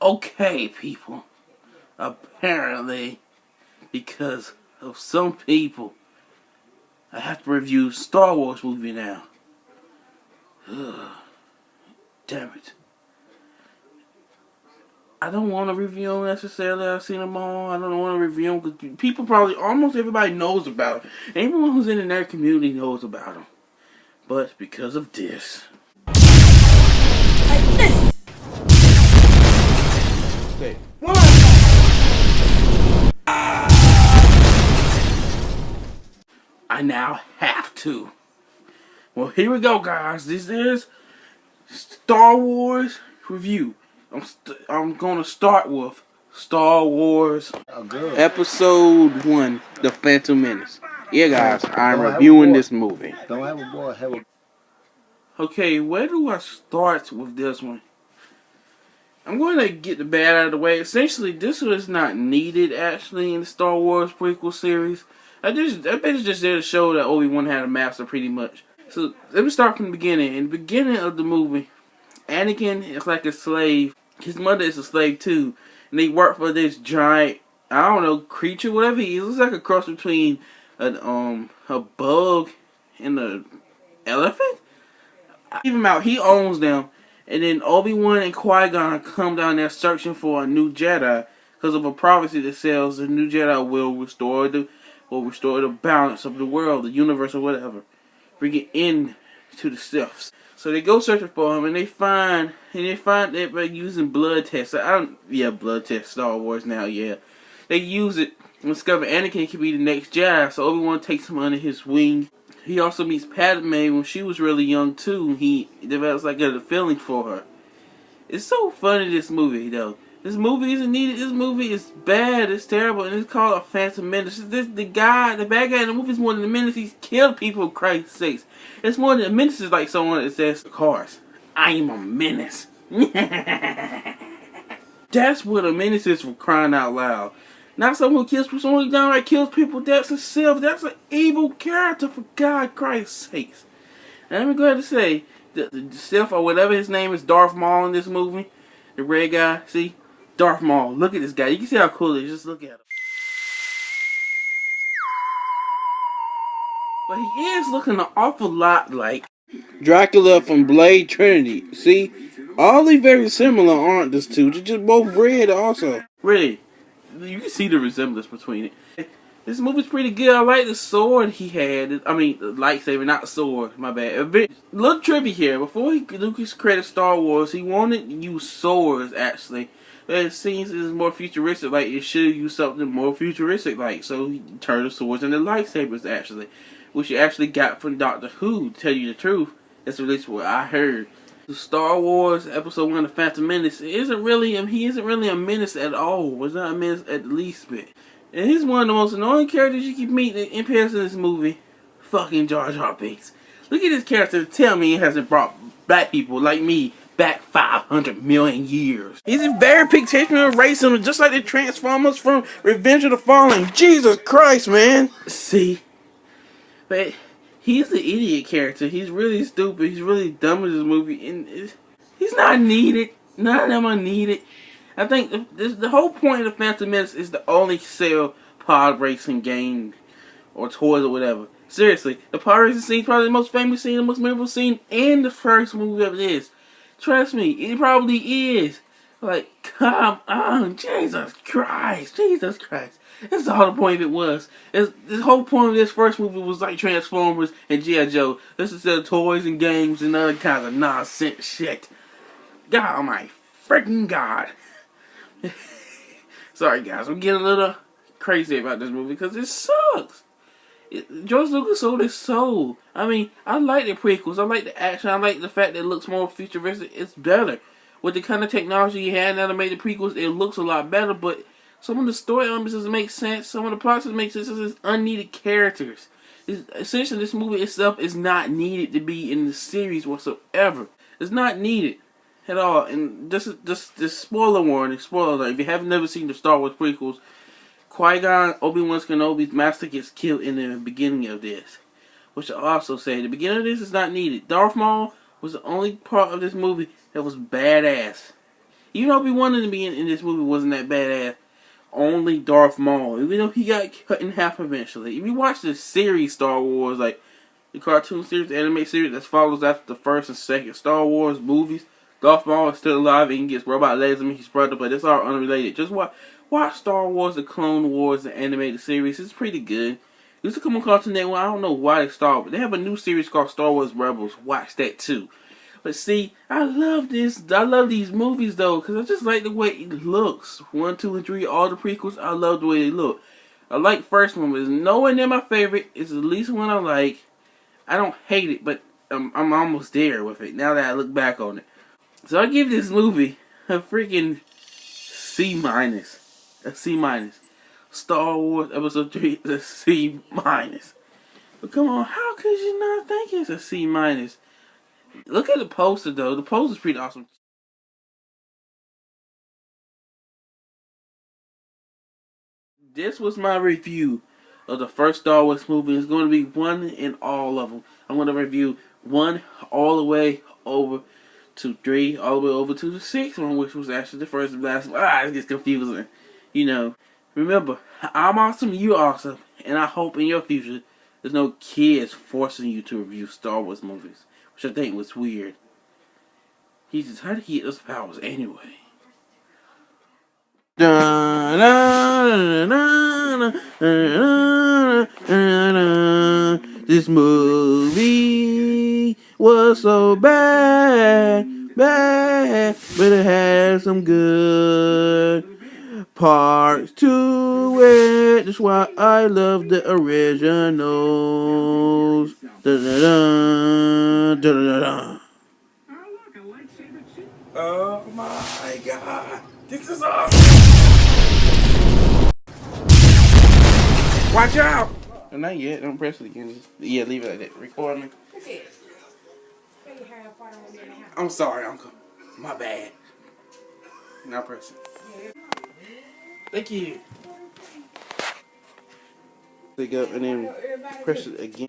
Okay, people. Apparently, because of some people, I have to review Star Wars movie now. Damn it. I don't want to review them necessarily. I've seen them all. I don't want to review them because people probably, almost everybody knows about them. Anyone who's in the nerd community knows about them. But because of this. Like this. Okay. I now have to. Well, here we go, guys. This is Star Wars review. I'm gonna start with Star Wars Episode 1, The Phantom Menace. Yeah, guys, I'm reviewing this movie. Don't have a boy, have a... Okay, where do I start with this one? I'm going to get the bad out of the way. Essentially, this was not needed, actually, in the Star Wars prequel series. I bet it's just there to show that Obi-Wan had a master, pretty much. So, let me start from the beginning. In the beginning of the movie, Anakin is like a slave. His mother is a slave, too. And they work for this giant, I don't know, creature, whatever he is. It looks like a cross between a bug and an elephant. Leave him out. He owns them. And then Obi-Wan and Qui-Gon come down there searching for a new Jedi because of a prophecy that says the new Jedi will restore the balance of the world, the universe, or whatever. Bring it in to the Siths. So they go searching for him, and they find that by using blood tests. Blood tests, Star Wars now, yeah. They use it and discover Anakin can be the next Jedi. So Obi-Wan takes him under his wing. He also meets Padme when she was really young too. He develops like a feeling for her. It's so funny, this movie though. This movie isn't needed. This movie is bad. It's terrible, and it's called A Phantom Menace. The bad guy in the movie is more than the menace. He's killed people. For Christ's sakes, it's more than a menace. Is like someone that says cars. I am a menace. That's what a menace is, for crying out loud. Not someone who kills people, someone who downright kills people. That's a Sith. That's an evil character, for God Christ's sakes. And I'm glad to say that the Sith, or whatever his name is, Darth Maul in this movie, the red guy, see? Darth Maul. Look at this guy. You can see how cool he is. Just look at him. But he is looking an awful lot like Dracula from Blade Trinity. See? All these very similar, aren't these two? They're just both red also. Really. You can see the resemblance between it. This movie's pretty good. I like the sword he had. I mean, the lightsaber, not the sword. My bad. A little trivia here. Before Lucas created Star Wars, he wanted to use swords, actually. But it seems it's more futuristic. Like, it should use something more futuristic. Like, so he turned the swords into lightsabers, actually. Which he actually got from Doctor Who, to tell you the truth. That's at least what I heard. The Star Wars Episode 1, The Phantom Menace, he isn't really a menace at all. Was not a menace at the least bit. And he's one of the most annoying characters you keep meeting in comparison to this movie. Fucking Jar Jar Binks. Look at this character. Tell me it hasn't brought black people like me back 500 million years. He's a very pictation of racism, just like the Transformers from Revenge of the Fallen. Jesus Christ, man. See? But he's the idiot character. He's really stupid. He's really dumb in this movie. And he's not needed. None of them are needed. I think the whole point of the Phantom Menace is to only sell pod racing game or toys or whatever. Seriously, the pod racing scene is probably the most famous scene, the most memorable scene in the first movie of this. Trust me, it probably is. Like, come on, Jesus Christ. That's all the point of it was. The whole point of this first movie was like Transformers and G.I. Joe. This is the toys and games and other kinds of nonsense shit. God, my freaking God. Sorry guys, I'm getting a little crazy about this movie because it sucks. George Lucas sold his soul. I mean, I like the prequels, I like the action, I like the fact that it looks more futuristic. It's better. With the kind of technology he had now to make the prequels, it looks a lot better, but some of the story elements doesn't make sense, some of the plots doesn't make sense. It's unneeded characters. Essentially, this movie itself is not needed to be in the series whatsoever. It's not needed at all. And this spoiler warning, spoiler alert. If you have never seen the Star Wars prequels, Qui-Gon, Obi-Wan Kenobi's master, gets killed in the beginning of this. Which I also say, the beginning of this is not needed. Darth Maul, was the only part of this movie that was badass. Even though Obi-Wan in this movie wasn't that badass, only Darth Maul. Even though he got cut in half eventually. If you watch the series Star Wars, like the cartoon series, the anime series that follows after the first and second Star Wars movies, Darth Maul is still alive and he gets robot legs. I mean, he's brother, but it's all unrelated. Just watch Star Wars, the Clone Wars, the animated series. It's pretty good. It used to come on Cartoon Network. I don't know why they stopped, but they have a new series called Star Wars Rebels. Watch that too. But see, I love this. I love these movies though, because I just like the way it looks. 1, 2, and 3, all the prequels. I love the way they look. I like first one, but it's nowhere near my favorite. It's the least one I like. I don't hate it, but I'm almost there with it now that I look back on it. So I give this movie a freaking C minus. A C minus. Star Wars Episode 3 is a C minus. But come on, how could you not think it's a C minus? Look at the poster though. The poster's pretty awesome. This was my review of the first Star Wars movie. It's going to be one in all of them. I'm going to review 1 all the way over to 3, all the way over to the 6th one, which was actually the first and last one. It gets confusing. You know, remember, I'm awesome, you're awesome, and I hope in your future there's no kids forcing you to review Star Wars movies, which I think was weird. He just had to get those powers anyway. This movie was so bad, but it had some good parts to it. That's why I love the originals. Oh my god, this is awesome! Watch out! Oh, not yet, don't press it again. Yeah, leave it like that. Record me. I'm sorry, Uncle. My bad. Now press it. Thank you. Pick up and then press it again.